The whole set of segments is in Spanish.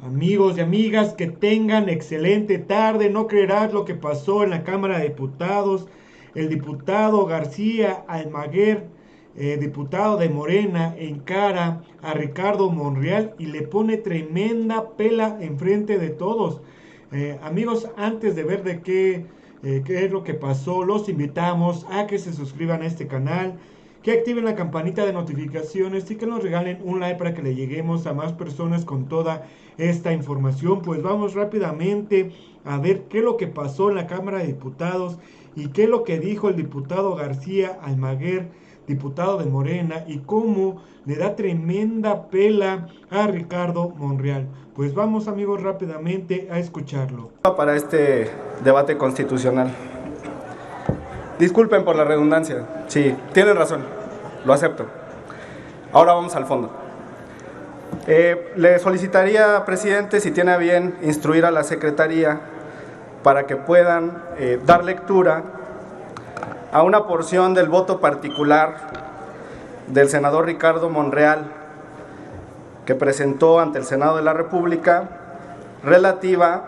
Amigos y amigas, que tengan excelente tarde. No creerás lo que pasó en la Cámara de Diputados. El diputado García Almaguer, diputado de Morena, encara a Ricardo Monreal y le pone tremenda pela enfrente de todos. Amigos, antes de ver qué es lo que pasó, los invitamos a que se suscriban a este canal, que activen la campanita de notificaciones y que nos regalen un like para que le lleguemos a más personas con toda esta información. Pues vamos rápidamente a ver qué es lo que pasó en la Cámara de Diputados y qué es lo que dijo el diputado García Almaguer, diputado de Morena, y cómo le da tremenda pela a Ricardo Monreal. Pues vamos, amigos, rápidamente a escucharlo. Para este debate constitucional. Disculpen por la redundancia, sí, tienen razón, lo acepto. Ahora vamos al fondo. Le solicitaría, presidente, si tiene a bien instruir a la Secretaría para que puedan dar lectura a una porción del voto particular del senador Ricardo Monreal que presentó ante el Senado de la República relativa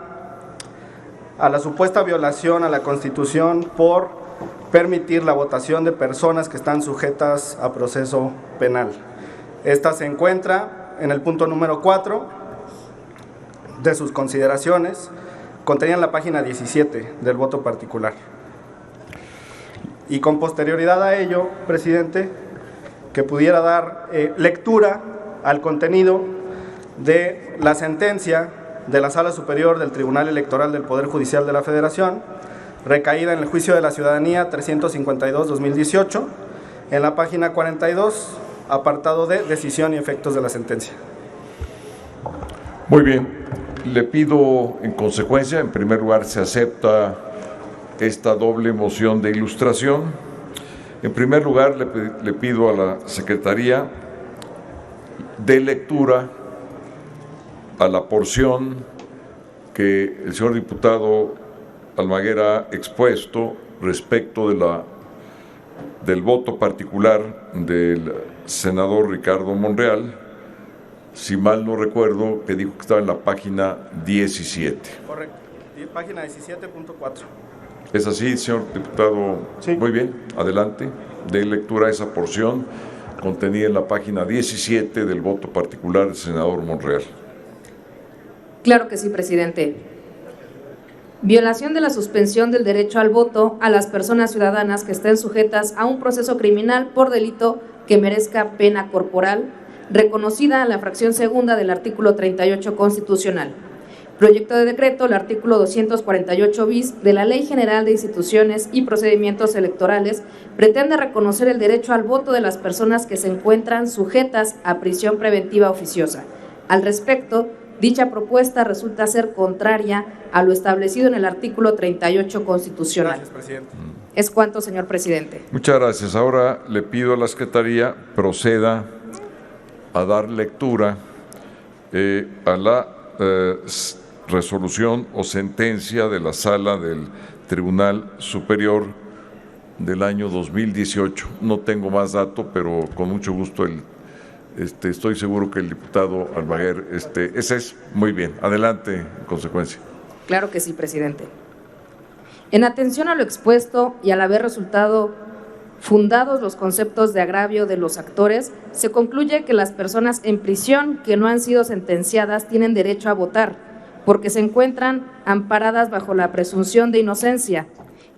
a la supuesta violación a la Constitución por permitir la votación de personas que están sujetas a proceso penal. Esta se encuentra en el punto número 4 de sus consideraciones, contenida en la página 17 del voto particular. Y con posterioridad a ello, presidente, que pudiera dar lectura al contenido de la sentencia de la Sala Superior del Tribunal Electoral del Poder Judicial de la Federación, recaída en el Juicio de la Ciudadanía 352-2018, en la página 42, apartado de decisión y efectos de la sentencia. Muy bien, le pido en consecuencia, en primer lugar, se acepta esta doble moción de ilustración. En primer lugar, le pido a la Secretaría de lectura a la porción que el señor diputado Almaguer ha expuesto respecto del voto particular del senador Ricardo Monreal, si mal no recuerdo, que dijo que estaba en la página 17. Correcto, página 17.4. ¿Es así, señor diputado? Sí. Muy bien, adelante, de lectura a esa porción contenida en la página 17 del voto particular del senador Monreal. Claro que sí, presidente. Violación de la suspensión del derecho al voto a las personas ciudadanas que estén sujetas a un proceso criminal por delito que merezca pena corporal, reconocida en la fracción segunda del artículo 38 constitucional. Proyecto de decreto, el artículo 248 bis de la Ley General de Instituciones y Procedimientos Electorales pretende reconocer el derecho al voto de las personas que se encuentran sujetas a prisión preventiva oficiosa. Al respecto, dicha propuesta resulta ser contraria a lo establecido en el artículo 38 constitucional. Gracias, presidente. Es cuanto, señor presidente. Muchas gracias. Ahora le pido a la Secretaría proceda a dar lectura a la resolución o sentencia de la Sala del Tribunal Superior del año 2018. No tengo más dato, pero con mucho gusto estoy seguro que el diputado Almaguer, ese es muy bien. Adelante, en consecuencia. Claro que sí, presidente. En atención a lo expuesto y al haber resultado fundados los conceptos de agravio de los actores, se concluye que las personas en prisión que no han sido sentenciadas tienen derecho a votar, porque se encuentran amparadas bajo la presunción de inocencia.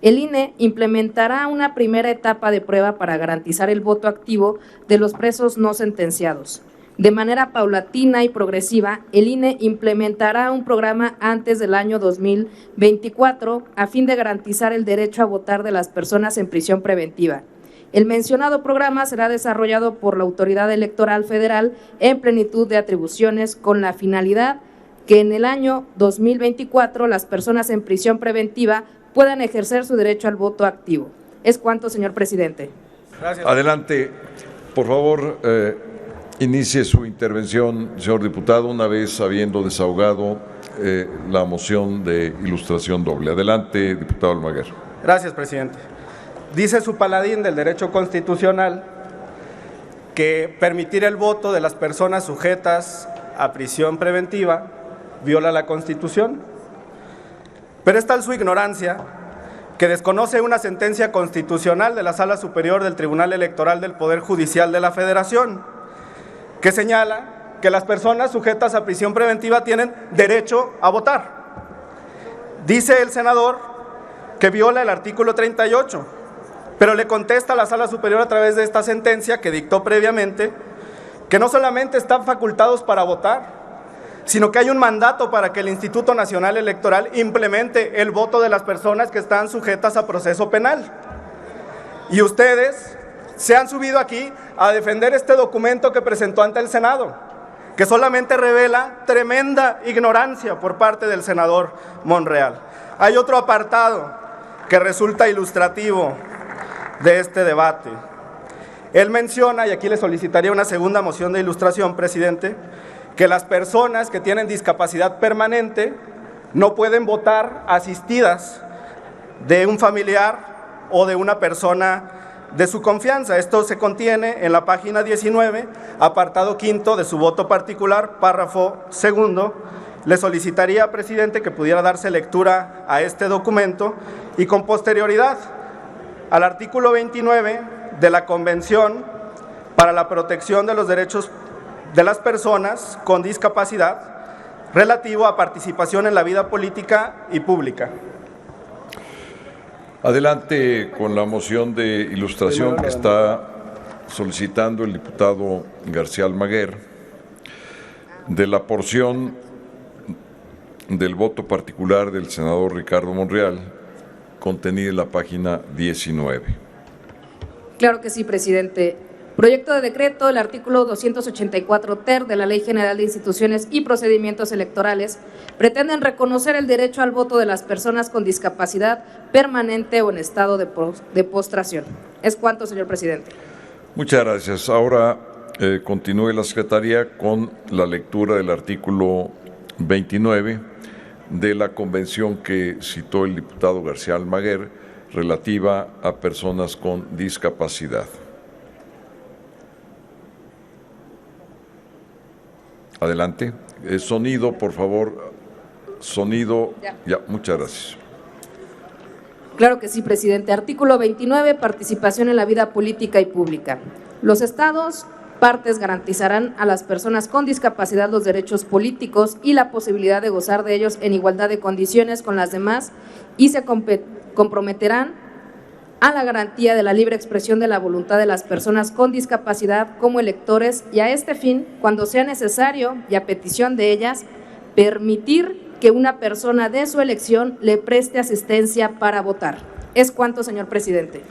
El INE implementará una primera etapa de prueba para garantizar el voto activo de los presos no sentenciados. De manera paulatina y progresiva, el INE implementará un programa antes del año 2024 a fin de garantizar el derecho a votar de las personas en prisión preventiva. El mencionado programa será desarrollado por la Autoridad Electoral Federal en plenitud de atribuciones con la finalidad que en el año 2024 las personas en prisión preventiva puedan ejercer su derecho al voto activo. Es cuanto, señor presidente. Gracias. Adelante, por favor, inicie su intervención, señor diputado, una vez habiendo desahogado la moción de ilustración doble. Adelante, diputado Almaguer. Gracias, presidente. Dice su paladín del derecho constitucional que permitir el voto de las personas sujetas a prisión preventiva viola la Constitución. Pero es tal su ignorancia que desconoce una sentencia constitucional de la Sala Superior del Tribunal Electoral del Poder Judicial de la Federación, que señala que las personas sujetas a prisión preventiva tienen derecho a votar. Dice el senador que viola el artículo 38, pero le contesta a la Sala Superior a través de esta sentencia que dictó previamente que no solamente están facultados para votar, sino que hay un mandato para que el Instituto Nacional Electoral implemente el voto de las personas que están sujetas a proceso penal. Y ustedes se han subido aquí a defender este documento que presentó ante el Senado, que solamente revela tremenda ignorancia por parte del senador Monreal. Hay otro apartado que resulta ilustrativo de este debate. Él menciona, y aquí le solicitaría una segunda moción de ilustración, presidente, que las personas que tienen discapacidad permanente no pueden votar asistidas de un familiar o de una persona de su confianza. Esto se contiene en la página 19, apartado quinto de su voto particular, párrafo segundo. Le solicitaría, presidente, que pudiera darse lectura a este documento y con posterioridad al artículo 29 de la Convención para la Protección de los Derechos de las Personas con Discapacidad relativo a participación en la vida política y pública. Adelante con la moción de ilustración que está solicitando el diputado García Almaguer de la porción del voto particular del senador Ricardo Monreal contenida en la página 19. Claro que sí, presidente. Proyecto de decreto, el artículo 284 ter de la Ley General de Instituciones y Procedimientos Electorales pretenden reconocer el derecho al voto de las personas con discapacidad permanente o en estado de postración. Es cuanto, señor presidente. Muchas gracias. Ahora continúe la Secretaría con la lectura del artículo 29 de la convención que citó el diputado García Almaguer relativa a personas con discapacidad. Adelante. Sonido, por favor. Sonido. Ya, muchas gracias. Claro que sí, presidente. Artículo 29, participación en la vida política y pública. Los estados partes garantizarán a las personas con discapacidad los derechos políticos y la posibilidad de gozar de ellos en igualdad de condiciones con las demás y se comprometerán a la garantía de la libre expresión de la voluntad de las personas con discapacidad como electores y a este fin, cuando sea necesario y a petición de ellas, permitir que una persona de su elección le preste asistencia para votar. Es cuanto, señor presidente.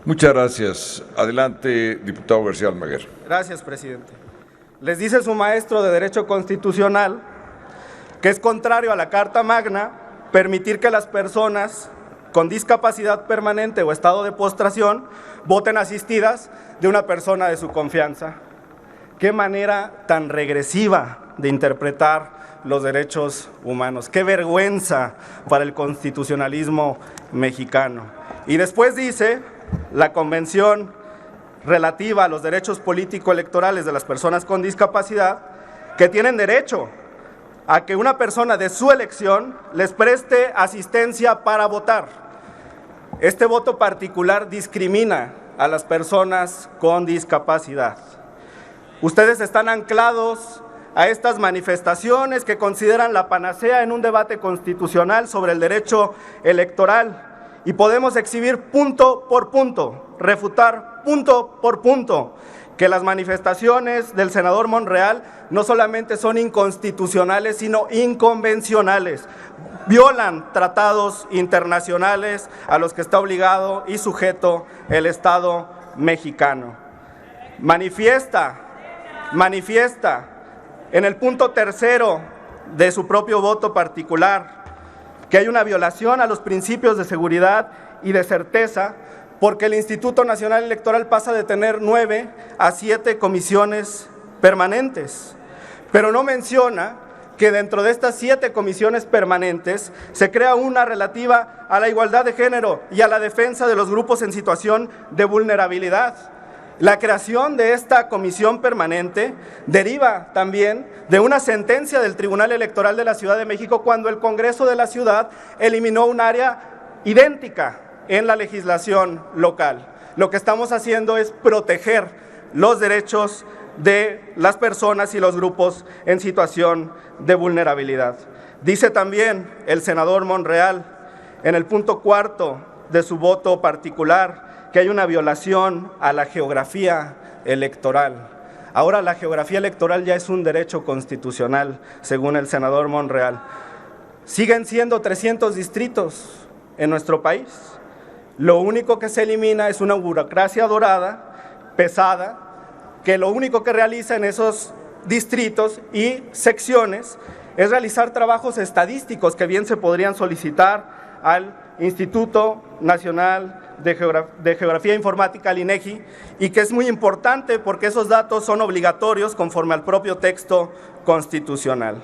Muchas gracias. Adelante, diputado García Almaguer. Gracias, presidente. Les dice su maestro de Derecho Constitucional que es contrario a la Carta Magna permitir que las personas con discapacidad permanente o estado de postración voten asistidas de una persona de su confianza. Qué manera tan regresiva de interpretar los derechos humanos. Qué vergüenza para el constitucionalismo mexicano. Y después dice la Convención relativa a los derechos político-electorales de las personas con discapacidad que tienen derecho a que una persona de su elección les preste asistencia para votar. Este voto particular discrimina a las personas con discapacidad. Ustedes están anclados a estas manifestaciones que consideran la panacea en un debate constitucional sobre el derecho electoral y podemos exhibir punto por punto, refutar punto por punto que las manifestaciones del senador Monreal no solamente son inconstitucionales, sino inconvencionales. Violan tratados internacionales a los que está obligado y sujeto el Estado mexicano. Manifiesta en el punto tercero de su propio voto particular que hay una violación a los principios de seguridad y de certeza porque el Instituto Nacional Electoral pasa de tener 9 a 7 comisiones permanentes, pero no menciona que dentro de estas 7 comisiones permanentes se crea una relativa a la igualdad de género y a la defensa de los grupos en situación de vulnerabilidad. La creación de esta comisión permanente deriva también de una sentencia del Tribunal Electoral de la Ciudad de México cuando el Congreso de la Ciudad eliminó un área idéntica en la legislación local. Lo que estamos haciendo es proteger los derechos de las personas y los grupos en situación de vulnerabilidad. Dice también el senador Monreal en el punto 4 de su voto particular que hay una violación a la geografía electoral. Ahora la geografía electoral ya es un derecho constitucional, según el senador Monreal. Siguen siendo 300 distritos en nuestro país. Lo único que se elimina es una burocracia dorada, pesada, que lo único que realiza en esos distritos y secciones es realizar trabajos estadísticos que bien se podrían solicitar al Instituto Nacional de Geografía Informática, al INEGI, y que es muy importante porque esos datos son obligatorios conforme al propio texto constitucional.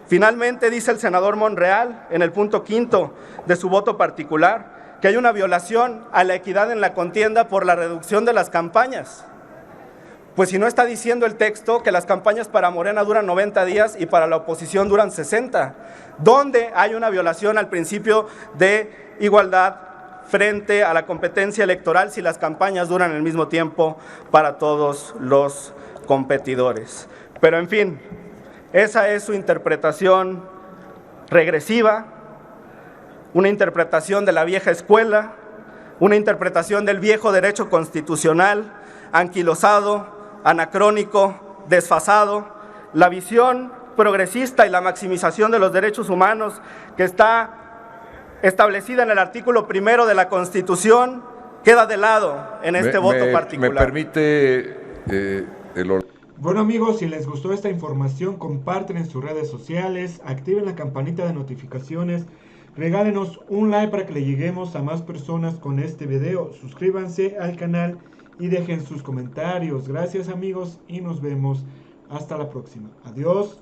Finalmente, dice el senador Monreal, en el punto 5 de su voto particular, que hay una violación a la equidad en la contienda por la reducción de las campañas. Pues si no está diciendo el texto que las campañas para Morena duran 90 días y para la oposición duran 60, ¿dónde hay una violación al principio de igualdad frente a la competencia electoral si las campañas duran el mismo tiempo para todos los competidores? Pero en fin, esa es su interpretación regresiva, una interpretación de la vieja escuela, una interpretación del viejo derecho constitucional, anquilosado, anacrónico, desfasado, la visión progresista y la maximización de los derechos humanos que está establecida en el artículo 1 de la Constitución queda de lado en este voto particular. ¿Me permite Bueno amigos, si les gustó esta información, comparten en sus redes sociales, activen la campanita de notificaciones, regálenos un like para que le lleguemos a más personas con este video, suscríbanse al canal y dejen sus comentarios. Gracias amigos y nos vemos hasta la próxima. Adiós.